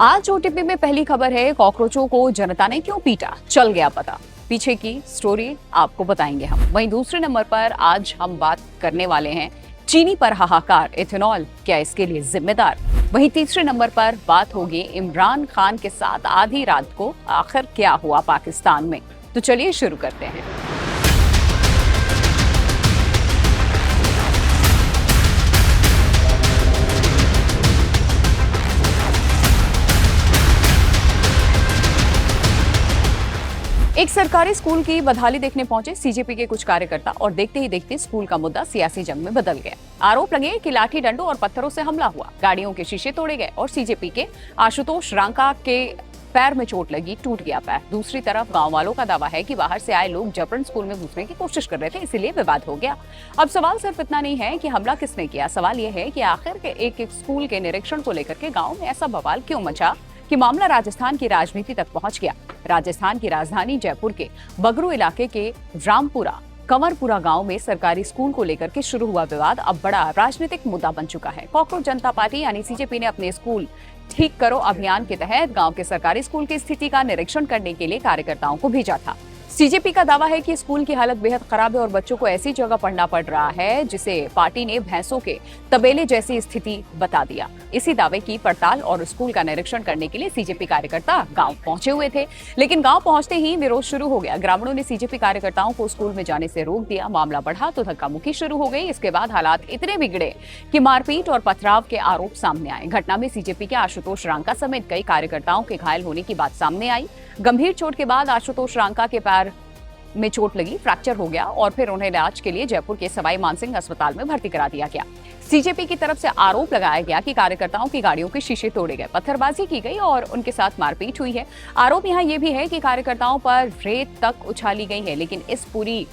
आज ओटीपी में पहली खबर है, कॉकरोचों को जनता ने क्यों पीटा, चल गया पता। पीछे की स्टोरी आपको बताएंगे हम। वहीं दूसरे नंबर पर आज हम बात करने वाले हैं चीनी पर हाहाकार, इथेनॉल क्या इसके लिए जिम्मेदार। वहीं तीसरे नंबर पर बात होगी इमरान खान के साथ आधी रात को आखिर क्या हुआ पाकिस्तान में। तो चलिए शुरू करते हैं। एक सरकारी स्कूल की बदहाली देखने पहुंचे सीजेपी के कुछ कार्यकर्ता और देखते ही देखते स्कूल का मुद्दा सियासी जंग में बदल गया। आरोप लगे कि लाठी डंडों और पत्थरों से हमला हुआ, गाड़ियों के शीशे तोड़े गए और सीजेपी के आशुतोष रांका के पैर में चोट लगी, टूट गया पैर। दूसरी तरफ गांव वालों का दावा है कि बाहर से आए लोग जबरन स्कूल में घुसने की कोशिश कर रहे थे, इसीलिए विवाद हो गया। अब सवाल सिर्फ इतना नहीं है कि हमला किसने किया, सवाल यह है कि आखिर के एक स्कूल के निरीक्षण को लेकर के गाँव में ऐसा बवाल क्यों मचा कि मामला राजस्थान की राजनीति तक पहुंच गया। राजस्थान की राजधानी जयपुर के बगरू इलाके के रामपुरा कंवरपुरा गांव में सरकारी स्कूल को लेकर के शुरू हुआ विवाद अब बड़ा राजनीतिक मुद्दा बन चुका है। कॉकरोच जनता पार्टी यानी सीजेपी ने अपने स्कूल ठीक करो अभियान के तहत गांव के सरकारी स्कूल की स्थिति का निरीक्षण करने के लिए कार्यकर्ताओं को भेजा था। सीजेपी का दावा है कि स्कूल की हालत बेहद खराब है और बच्चों को ऐसी जगह पढ़ना पड़ रहा है जिसे पार्टी ने भैंसों के तबेले जैसी स्थिति बता दिया। इसी दावे की पड़ताल और स्कूल का निरीक्षण करने के लिए सीजेपी कार्यकर्ता गांव पहुंचे हुए थे, लेकिन गांव पहुंचते ही विरोध शुरू हो गया। ग्रामीणों ने सीजेपी कार्यकर्ताओं को स्कूल में जाने से रोक दिया। मामला बढ़ा तो धक्का मुक्की शुरू हो गई। इसके बाद हालात इतने बिगड़े कि मारपीट और पथराव के आरोप सामने आए। घटना में सीजेपी के आशुतोष रांका समेत कई कार्यकर्ताओं के घायल होने की बात सामने आई। गंभीर चोट के बाद आशुतोष रांका के पैर में चोट लगी, फ्रैक्चर हो गया और फिर उन्हें इलाज के लिए जयपुर के सवाई मानसिंह अस्पताल में भर्ती करा दिया गया। सीजेपी की तरफ से आरोप लगाया गया कि कार्यकर्ताओं की गाड़ियों के शीशे तोड़े गए, पत्थरबाजी की गई और उनके साथ मारपीट हुई है। आरोप यहाँ ये भी है कि कार्यकर्ताओं पर रेत तक उछाली गई है, लेकिन इस पूरी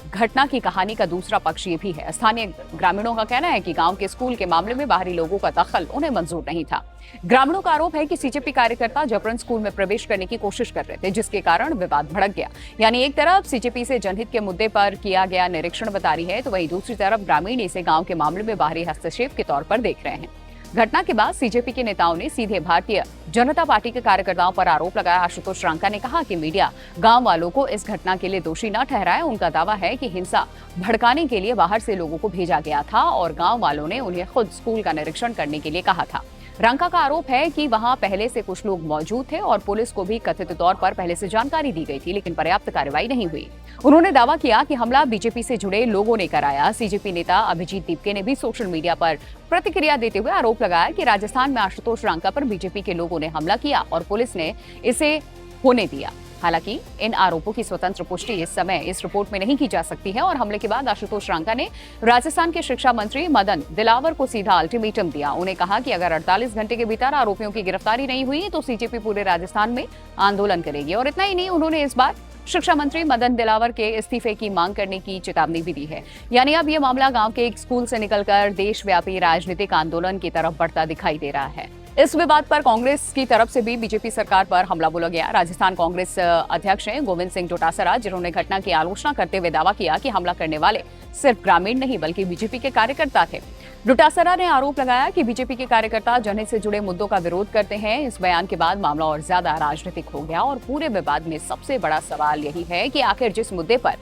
घटना की कहानी का दूसरा पक्ष ये भी है। स्थानीय ग्रामीणों का कहना है कि गांव के स्कूल के मामले में बाहरी लोगों का दखल उन्हें मंजूर नहीं था। ग्रामीणों का आरोप है कि सीजेपी कार्यकर्ता जबरन स्कूल में प्रवेश करने की कोशिश कर रहे थे, जिसके कारण विवाद भड़क गया। यानी एक तरफ सीजेपी से जनहित के मुद्दे पर किया गया निरीक्षण बता रही है, तो वहीं दूसरी तरफ ग्रामीण इसे गांव के मामले में बाहरी हस्तक्षेप के तौर पर देख रहे हैं। घटना के बाद सीजेपी के नेताओं ने सीधे भारतीय जनता पार्टी के कार्यकर्ताओं पर आरोप लगाया। आशुतोष रांका ने कहा कि मीडिया गांव वालों को इस घटना के लिए दोषी न ठहराए। उनका दावा है कि हिंसा भड़काने के लिए बाहर से लोगों को भेजा गया था और गांव वालों ने उन्हें खुद स्कूल का निरीक्षण करने के लिए कहा था। रांका का आरोप है कि वहां पहले से कुछ लोग मौजूद थे और पुलिस को भी कथित तौर पर पहले से जानकारी दी गई थी, लेकिन पर्याप्त कार्रवाई नहीं हुई। उन्होंने दावा किया कि हमला बीजेपी से जुड़े लोगों ने कराया। सीजेपी नेता अभिजीत दीपके ने भी सोशल मीडिया पर प्रतिक्रिया देते हुए आरोप लगाया कि राजस्थान में आशुतोष रांका पर बीजेपी के लोगों ने हमला किया और पुलिस ने इसे होने दिया। हालांकि इन आरोपों की स्वतंत्र पुष्टि इस समय इस रिपोर्ट में नहीं की जा सकती है और हमले के बाद आशुतोष रांका ने राजस्थान के शिक्षा मंत्री मदन दिलावर को सीधा अल्टीमेटम दिया। उन्हें कहा कि अगर 48 घंटे के भीतर आरोपियों की गिरफ्तारी नहीं हुई तो सीजेपी पूरे राजस्थान में आंदोलन करेगी। और इतना ही नहीं, उन्होंने इस बार शिक्षा मंत्री मदन दिलावर के इस्तीफे की मांग करने की चेतावनी भी दी है। यानी अब यह मामला गांव के एक स्कूल से निकलकर देशव्यापी राजनीतिक आंदोलन की तरफ बढ़ता दिखाई दे रहा है। इस विवाद पर कांग्रेस की तरफ से भी बीजेपी सरकार पर हमला बोला गया। राजस्थान कांग्रेस अध्यक्ष हैं गोविंद सिंह डोटासरा, जिन्होंने घटना की आलोचना करते हुए दावा किया कि हमला करने वाले सिर्फ ग्रामीण नहीं बल्कि बीजेपी के कार्यकर्ता थे। डोटासरा ने आरोप लगाया कि बीजेपी के कार्यकर्ता जनहित से जुड़े मुद्दों का विरोध करते हैं। इस बयान के बाद मामला और ज्यादा राजनीतिक हो गया और पूरे विवाद में सबसे बड़ा सवाल यही है कि आखिर जिस मुद्दे पर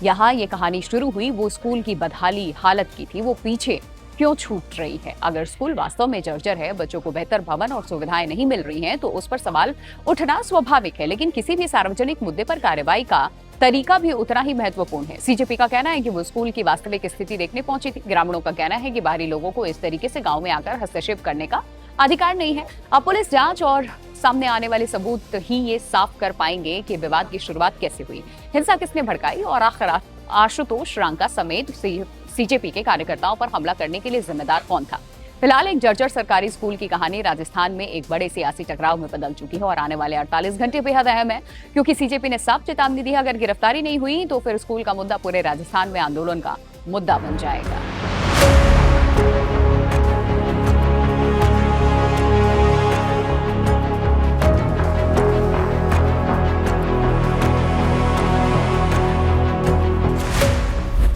यहाँ ये कहानी शुरू हुई वो स्कूल की बदहाली हालत की थी, वो पीछे क्यों छूट रही है। अगर स्कूल वास्तव में जर्जर है, बच्चों को बेहतर भवन और सुविधाएं नहीं मिल रही हैं, तो उस पर सवाल उठना स्वाभाविक है, लेकिन किसी भी सार्वजनिक मुद्दे पर कार्रवाई का तरीका भी उतना ही महत्वपूर्ण है। सीजेपी का कहना है कि वो स्कूल की वास्तविक स्थिति देखने पहुंची थी। ग्रामीणों का कहना है कि बाहरी लोगों को इस तरीके से गांव में आकर हस्तक्षेप करने का अधिकार नहीं है। अब पुलिस जांच और सामने आने वाले सबूत ही ये साफ कर पाएंगे कि विवाद की शुरुआत कैसे हुई, हिंसा किसने भड़काई और आखिर आशुतोष रांका समेत सीजेपी के कार्यकर्ताओं पर हमला करने के लिए जिम्मेदार कौन था। फिलहाल एक जर्जर सरकारी स्कूल की कहानी राजस्थान में एक बड़े सियासी टकराव में बदल चुकी है और आने वाले 48 घंटे बेहद अहम है, क्योंकि सीजेपी ने साफ चेतावनी दी है अगर गिरफ्तारी नहीं हुई तो फिर स्कूल का मुद्दा पूरे राजस्थान में आंदोलन का मुद्दा बन जाएगा।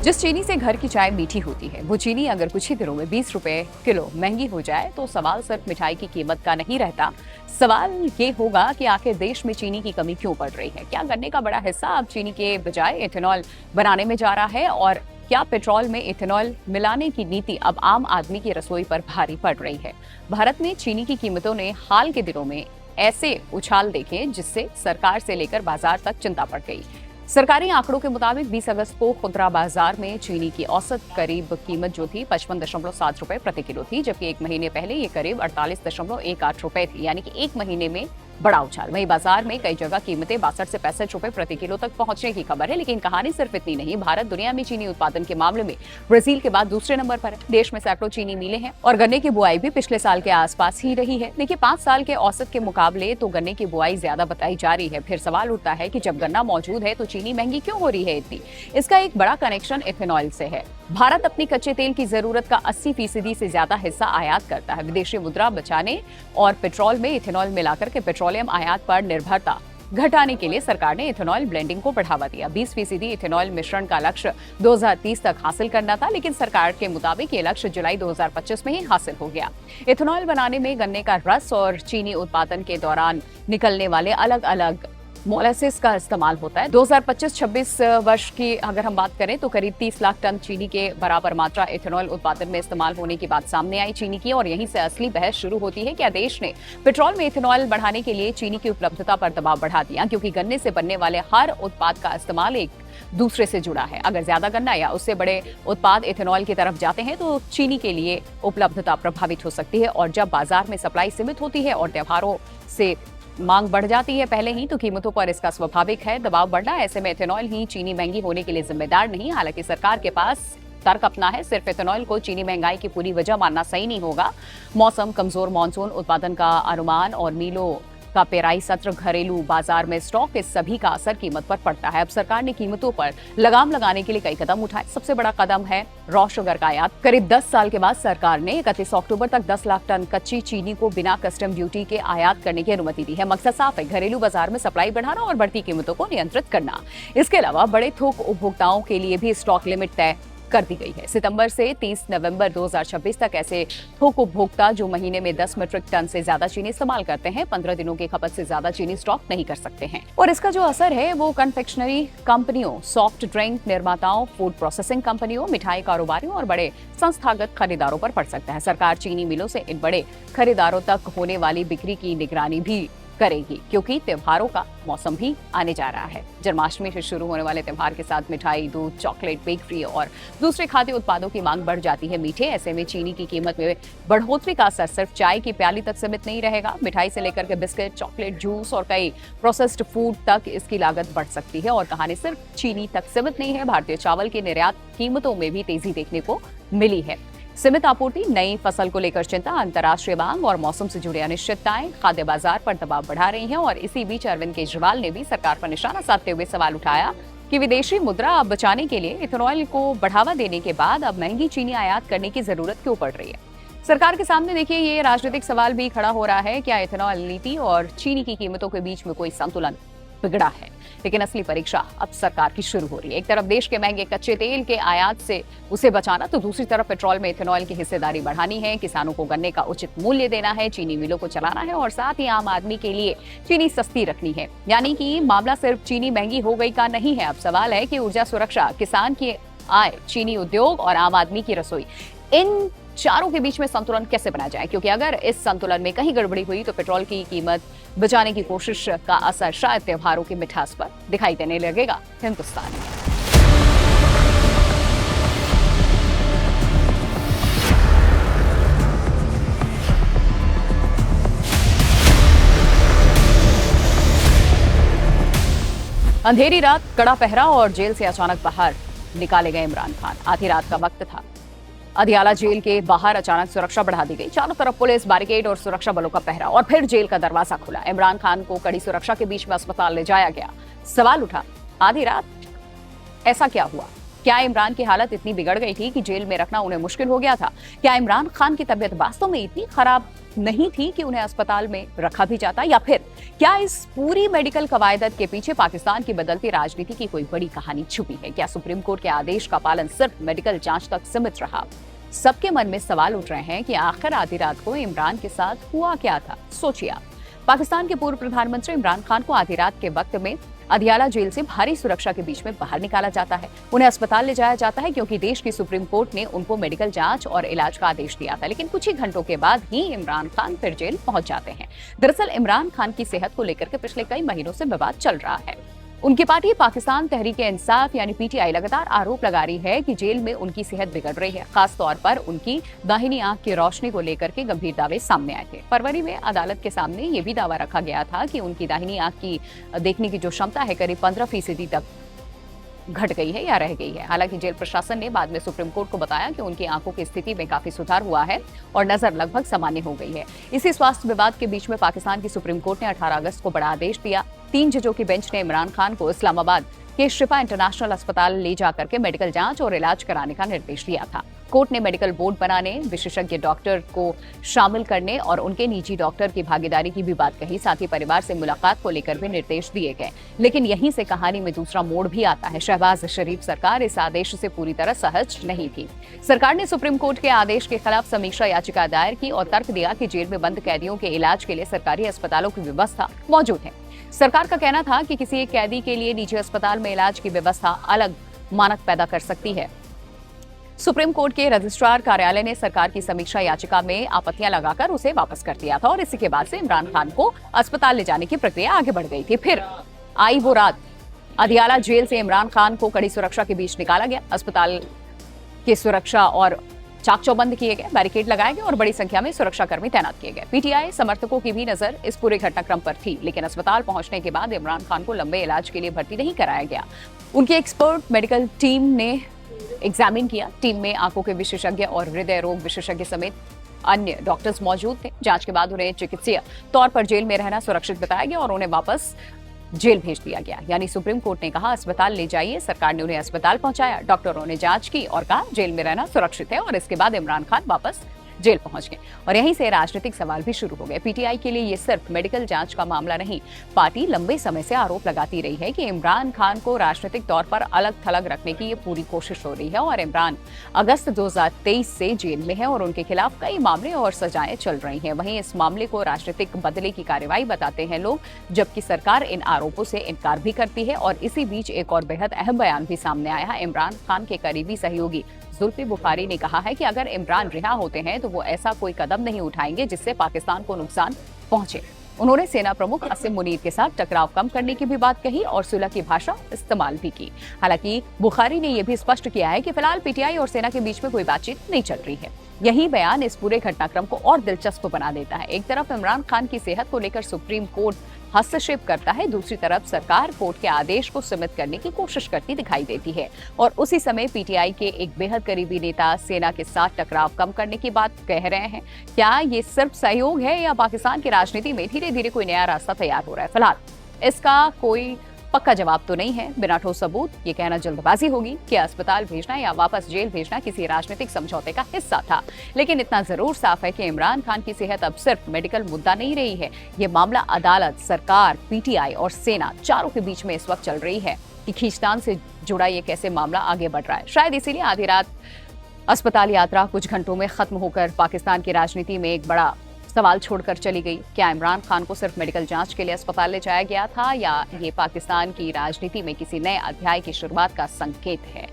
जिस चीनी से घर की चाय मीठी होती है, वो चीनी अगर कुछ ही दिनों में 20 रुपए किलो महंगी हो जाए तो सवाल सिर्फ मिठाई की कीमत का नहीं रहता। सवाल ये होगा कि आखिर देश में चीनी की कमी क्यों पड़ रही है। क्या गन्ने का बड़ा हिस्सा अब चीनी के बजाय इथेनॉल बनाने में जा रहा है, और क्या पेट्रोल में इथेनॉल मिलाने की नीति अब आम आदमी की रसोई पर भारी पड़ रही है। भारत में चीनी की कीमतों ने हाल के दिनों में ऐसे उछाल देखे जिससे सरकार से लेकर बाजार तक चिंता बढ़ गई। सरकारी आंकड़ों के मुताबिक 20 अगस्त को खुदरा बाजार में चीनी की औसत करीब कीमत जो थी 55.7 रुपए प्रति किलो थी, जबकि एक महीने पहले ये करीब 48.18 रुपए थी, यानी कि एक महीने में बड़ा उछाल। वहीं बाजार में कई जगह कीमतें 62 से 65 रुपए प्रति किलो तक पहुंचने की खबर है। लेकिन कहानी सिर्फ इतनी नहीं, भारत दुनिया में चीनी उत्पादन के मामले में ब्राजील के बाद दूसरे नंबर पर है। देश में सैकड़ों चीनी मिलें हैं और गन्ने की बुआई भी पिछले साल के आसपास ही रही है। देखिए, 5 साल के औसत के मुकाबले तो गन्ने की बुआई ज्यादा बताई जा रही है। फिर सवाल उठता है कि जब गन्ना मौजूद है तो चीनी महंगी क्यों हो रही है इतनी। इसका एक बड़ा कनेक्शन इथेनॉल से है। भारत अपनी कच्चे तेल की जरूरत का 80% से ज्यादा हिस्सा आयात करता है। विदेशी मुद्रा बचाने और पेट्रोल में इथेनॉल मिलाकर के पेट्रोलियम आयात पर निर्भरता घटाने के लिए सरकार ने इथेनॉल ब्लेंडिंग को बढ़ावा दिया। 20% इथेनॉल मिश्रण का लक्ष्य 2030 तक हासिल करना था, लेकिन सरकार के मुताबिक ये लक्ष्य जुलाई 2025 में ही हासिल हो गया। इथेनॉल बनाने में गन्ने का रस और चीनी उत्पादन के दौरान निकलने वाले अलग अलग मोलासिस का इस्तेमाल होता है। 2025-26 वर्ष की अगर हम बात करें तो करीब 30 लाख टन चीनी के बराबर मात्रा इथेनॉल उत्पादन में इस्तेमाल होने की बात सामने आई चीनी की, और यहीं से असली बहस शुरू होती है। क्या देश ने पेट्रोल में इथेनॉल बढ़ाने के लिए चीनी की उपलब्धता पर दबाव बढ़ा दिया, क्योंकि गन्ने से बनने वाले हर उत्पाद का इस्तेमाल एक दूसरे से जुड़ा है। अगर ज्यादा गन्ना या उससे बड़े उत्पाद इथेनॉल की तरफ जाते हैं तो चीनी के लिए उपलब्धता प्रभावित हो सकती है, और जब बाजार में सप्लाई सीमित होती है और त्योहारों से मांग बढ़ जाती है पहले ही, तो कीमतों पर इसका स्वाभाविक है दबाव बढ़ना। ऐसे में इथेनॉल ही चीनी महंगी होने के लिए जिम्मेदार नहीं। हालांकि सरकार के पास तर्क अपना है। सिर्फ इथेनॉल को चीनी महंगाई की पूरी वजह मानना सही नहीं होगा। मौसम, कमजोर मानसून, उत्पादन का अनुमान और मिलों का पेराई सत्र, घरेलू बाजार में स्टॉक, इस सभी का असर कीमत पर पड़ता है। अब सरकार ने कीमतों पर लगाम लगाने के लिए कई कदम उठाए। सबसे बड़ा कदम है रॉ शुगर का आयात। करीब 10 साल के बाद सरकार ने 31 अक्टूबर तक 10 लाख टन कच्ची चीनी को बिना कस्टम ड्यूटी के आयात करने की अनुमति दी है। मकसद साफ है, घरेलू बाजार में सप्लाई बढ़ाना और बढ़ती कीमतों को नियंत्रित करना। इसके अलावा बड़े थोक उपभोक्ताओं के लिए भी स्टॉक लिमिट तय कर दी गई है। सितंबर से 30 नवंबर 2026 तक ऐसे थोक उपभोक्ता जो महीने में 10 मीट्रिक टन से ज्यादा चीनी इस्तेमाल करते हैं, 15 दिनों की खपत से ज्यादा चीनी स्टॉक नहीं कर सकते हैं। और इसका जो असर है वो कन्फेक्शनरी कंपनियों, सॉफ्ट ड्रिंक निर्माताओं, फूड प्रोसेसिंग कंपनियों, मिठाई कारोबारियों और बड़े संस्थागत खरीदारों पर पड़ सकता है। सरकार चीनी मिलों से इन बड़े खरीदारों तक होने वाली बिक्री की निगरानी भी करेगी, क्योंकि त्योहारों का मौसम भी आने जा रहा है। जन्माष्टमी से शुरू होने वाले त्योहार के साथ मिठाई, दूध, चॉकलेट, बेकरी और दूसरे खाद्य उत्पादों की मांग बढ़ जाती है। मीठे, ऐसे में चीनी की कीमत में बढ़ोतरी का असर सिर्फ चाय की प्याली तक सीमित नहीं रहेगा। मिठाई से लेकर के बिस्किट, चॉकलेट, जूस और कई प्रोसेस्ड फूड तक इसकी लागत बढ़ सकती है। और कहानी सिर्फ चीनी तक सीमित नहीं है, भारतीय चावल की निर्यात कीमतों में भी तेजी देखने को मिली है। सीमित आपूर्ति, नई फसल को लेकर चिंता, अंतर्राष्ट्रीय मांग और मौसम से जुड़ी अनिश्चितताएं खाद्य बाजार पर दबाव बढ़ा रही हैं। और इसी बीच अरविंद केजरीवाल ने भी सरकार पर निशाना साधते हुए सवाल उठाया कि विदेशी मुद्रा बचाने के लिए इथेनॉल को बढ़ावा देने के बाद अब महंगी चीनी आयात करने की जरूरत क्यों पड़ रही है। सरकार के सामने देखिए ये राजनीतिक सवाल भी खड़ा हो रहा है, क्या इथेनॉल नीति और चीनी की कीमतों के बीच में कोई संतुलन बिगड़ा है। लेकिन असली परीक्षा अब सरकार की शुरू हो रही है। एक तरफ देश के महंगे कच्चे तेल के आयात से उसे बचाना, तो दूसरी तरफ पेट्रोल में इथेनॉल की हिस्सेदारी बढ़ानी है, किसानों को गन्ने का उचित मूल्य देना है, चीनी मिलों को चलाना है और साथ ही आम आदमी के लिए चीनी सस्ती रखनी है। यानी कि मामला सिर्फ चीनी महंगी हो गई का नहीं है। अब सवाल है कि ऊर्जा सुरक्षा, किसान की आय, चीनी उद्योग और आम आदमी की रसोई, इन चारों के बीच में संतुलन कैसे बना जाए, क्योंकि अगर इस संतुलन में कहीं गड़बड़ी हुई तो पेट्रोल की कीमत बचाने की कोशिश का असर शायद त्योहारों की मिठास पर दिखाई देने लगेगा। हिंदुस्तान में अंधेरी रात, कड़ा पहरा और जेल से अचानक बाहर निकाले गए इमरान खान। आधी रात का वक्त था। अदियाला जेल के बाहर अचानक सुरक्षा बढ़ा दी गई। चारों तरफ पुलिस, बैरिकेड और सुरक्षा बलों का पहरा, और फिर जेल का दरवाजा खुला। इमरान खान को कड़ी सुरक्षा के बीच में अस्पताल ले जाया गया। सवाल उठा, आधी रात ऐसा क्या हुआ? क्या इमरान की हालत इतनी बिगड़ गई थी कि जेल में रखना उन्हें मुश्किल हो गया था? क्या इमरान खान की तबीयत वास्तव में इतनी खराब नहीं थी कि उन्हें अस्पताल में रखा भी जाता? या फिर क्या इस पूरी मेडिकल कवायदत के पीछे पाकिस्तान की बदलती राजनीति की कोई बड़ी कहानी छुपी है? क्या सुप्रीम कोर्ट के आदेश का पालन सिर्फ मेडिकल जांच तक सीमित रहा? सबके मन में सवाल उठ रहे हैं कि आखिर आधी रात को इमरान के साथ हुआ क्या था। सोचिए आप, पाकिस्तान के पूर्व प्रधानमंत्री इमरान खान को आधी रात के वक्त में अदियाला जेल से भारी सुरक्षा के बीच में बाहर निकाला जाता है। उन्हें अस्पताल ले जाया जाता है क्योंकि देश की सुप्रीम कोर्ट ने उनको मेडिकल जांच और इलाज का आदेश दिया था। लेकिन कुछ ही घंटों के बाद ही इमरान खान फिर जेल पहुंच जाते हैं। दरअसल इमरान खान की सेहत को लेकर के पिछले कई महीनों से विवाद चल रहा है। उनकी पार्टी पाकिस्तान तहरीक-ए-इंसाफ यानी पीटीआई लगातार आरोप लगा रही है कि जेल में उनकी सेहत बिगड़ रही है। खास तौर पर उनकी दाहिनी आंख की रोशनी को लेकर के गंभीर दावे सामने आए थे। फरवरी में अदालत के सामने ये भी दावा रखा गया था कि उनकी दाहिनी आंख की देखने की जो क्षमता है करीब 15% तक घट गई है या रह गई है। हालांकि जेल प्रशासन ने बाद में सुप्रीम कोर्ट को बताया कि उनकी आंखों की स्थिति में काफी सुधार हुआ है और नजर लगभग सामान्य हो गई है। इसी स्वास्थ्य विवाद के बीच में पाकिस्तान की सुप्रीम कोर्ट ने 18 अगस्त को बड़ा आदेश दिया। 3 जजों की बेंच ने इमरान खान को इस्लामाबाद के शिफा इंटरनेशनल अस्पताल ले जाकर के मेडिकल जांच और इलाज कराने का निर्देश दिया था। कोर्ट ने मेडिकल बोर्ड बनाने, विशेषज्ञ डॉक्टर को शामिल करने और उनके निजी डॉक्टर की भागीदारी की भी बात कही। साथ ही परिवार से मुलाकात को लेकर भी निर्देश दिए गए। लेकिन यहीं से कहानी में दूसरा मोड़ भी आता है। शहबाज शरीफ सरकार इस आदेश से पूरी तरह सहज नहीं थी। सरकार ने सुप्रीम कोर्ट के आदेश के खिलाफ समीक्षा याचिका दायर की और तर्क दिया कि जेल में बंद कैदियों के इलाज के लिए सरकारी अस्पतालों की व्यवस्था मौजूद है। सरकार का कहना था कि किसी एक कैदी के लिए निजी अस्पताल में इलाज की व्यवस्था अलग मानक पैदा कर सकती है। सुप्रीम कोर्ट के रजिस्ट्रार कार्यालय ने सरकार की समीक्षा याचिका में आपत्तियां लगाकर उसे वापस कर दिया था और इसी के बाद से इमरान खान को अस्पताल ले जाने की प्रक्रिया आगे बढ़ गई थी। फिर आई वो रात, अदियाला जेल से इमरान खान को कड़ी सुरक्षा के बीच निकाला गया। अस्पताल की सुरक्षा और चाक चौबंद किए गए, बैरिकेड लगाए गए और बड़ी संख्या में सुरक्षाकर्मी तैनात किए गए। पीटीआई समर्थकों की भी नजर इस पूरे घटनाक्रम पर थी। लेकिन अस्पताल पहुंचने के बाद इमरान खान को लंबे इलाज के लिए भर्ती नहीं कराया गया। उनकी एक्सपर्ट मेडिकल टीम ने एग्जामिन किया। टीम में आंखों के विशेषज्ञ और हृदय रोग विशेषज्ञ समेत अन्य डॉक्टर्स मौजूद थे। जांच के बाद उन्हें चिकित्सीय तौर पर जेल में रहना सुरक्षित बताया गया और उन्हें वापस जेल भेज दिया गया। यानी सुप्रीम कोर्ट ने कहा अस्पताल ले जाइए, सरकार ने उन्हें अस्पताल पहुंचाया, डॉक्टरों ने जांच की और कहा जेल में रहना सुरक्षित है और इसके बाद इमरान खान वापस जेल पहुंच गए। और यहीं से राजनीतिक सवाल भी शुरू हो गए। पीटीआई के लिए ये सिर्फ मेडिकल जांच का मामला नहीं, पार्टी लंबे समय से आरोप लगाती रही है कि इमरान खान को राजनीतिक तौर पर अलग थलग रखने की ये पूरी कोशिश हो रही है। और इमरान अगस्त 2023 से जेल में है और उनके खिलाफ कई मामले और सजाएं चल रही हैं। वहीं इस मामले को राजनीतिक बदले की कार्रवाई बताते हैं लोग, जबकि सरकार इन आरोपों से इनकार भी करती है। और इसी बीच एक और बेहद अहम बयान भी सामने आया है। इमरान खान के करीबी सहयोगी जुल्फी बुखारी ने कहा है कि अगर इमरान रिहा होते हैं तो वो ऐसा कोई कदम नहीं उठाएंगे जिससे पाकिस्तान को नुकसान पहुंचे। उन्होंने सेना प्रमुख असीम मुनीर के साथ टकराव कम करने की भी बात कही और सुलह की भाषा इस्तेमाल भी की। हालांकि बुखारी ने यह भी स्पष्ट किया है कि फिलहाल पीटीआई और सेना के बीच में कोई बातचीत नहीं चल रही है। यही बयान इस पूरे घटनाक्रम को और दिलचस्प बना देता है। एक तरफ इमरान खान की सेहत को लेकर सुप्रीम कोर्ट हस्तक्षेप करता है, दूसरी तरफ सरकार कोर्ट के आदेश को सीमित करने की कोशिश करती दिखाई देती है। और उसी समय पीटीआई के एक बेहद करीबी नेता सेना के साथ टकराव कम करने की बात कह रहे हैं। क्या ये सिर्फ सहयोग है या पाकिस्तान की राजनीति में धीरे धीरे कोई नया रास्ता तैयार हो रहा है? फिलहाल इसका कोई पक्का जवाब तो नहीं है। बिना ठोस सबूत ये कहना जल्दबाजी होगी कि अस्पताल भेजना या वापस जेल भेजना किसी राजनीतिक समझौते का हिस्सा था। लेकिन इतना जरूर साफ है कि इमरान खान की सेहत अब सिर्फ मेडिकल मुद्दा नहीं रही है। ये मामला अदालत, सरकार, पीटीआई और सेना चारों के बीच में इस वक्त चल रही है कि खींचतान से जुड़ा ये कैसे मामला आगे बढ़ रहा है। शायद इसीलिए आधी रात अस्पताल यात्रा कुछ घंटों में खत्म होकर पाकिस्तान की राजनीति में एक बड़ा सवाल छोड़कर चली गई। क्या इमरान खान को सिर्फ मेडिकल जांच के लिए अस्पताल ले जाया गया था या ये पाकिस्तान की राजनीति में किसी नए अध्याय की शुरुआत का संकेत है?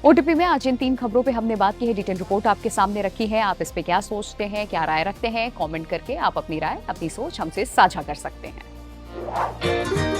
ओटीपी में आज इन 3 खबरों पे हमने बात की है। डिटेल रिपोर्ट आपके सामने रखी है। आप इस पे क्या सोचते हैं, क्या राय रखते हैं? कमेंट करके आप अपनी राय, अपनी सोच हमसे साझा कर सकते हैं।